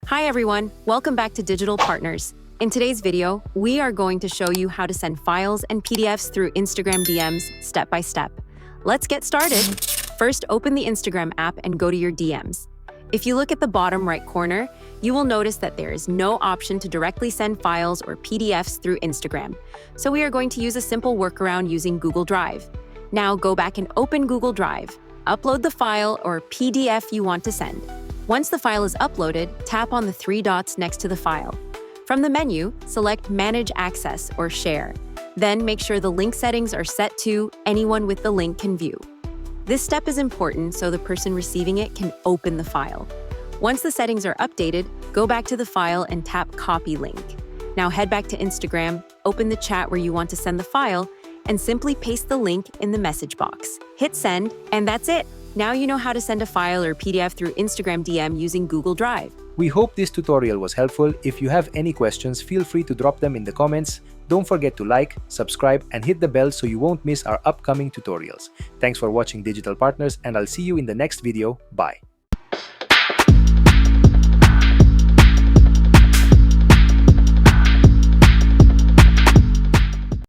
Hi everyone, welcome back to Digital Partners. In today's video, we are going to show you how to send files and PDFs through Instagram DMs step by step. Let's get started. First, open the Instagram app and go to your DMs. If you look at the bottom right corner, you will notice that there is no option to directly send files or PDFs through Instagram. So we are going to use a simple workaround using Google Drive. Now go back and open Google Drive. Upload the file or PDF you want to send. Once the file is uploaded, tap on the three dots next to the file. From the menu, select Manage Access or Share. Then make sure the link settings are set to anyone with the link can view. This step is important so the person receiving it can open the file. Once the settings are updated, go back to the file and tap Copy Link. Now head back to Instagram, open the chat where you want to send the file, and simply paste the link in the message box. Hit send, and that's it. Now you know how to send a file or PDF through Instagram DM using Google Drive. We hope this tutorial was helpful. If you have any questions, feel free to drop them in the comments. Don't forget to like, subscribe, and hit the bell so you won't miss our upcoming tutorials. Thanks for watching Digital Partners, and I'll see you in the next video. Bye.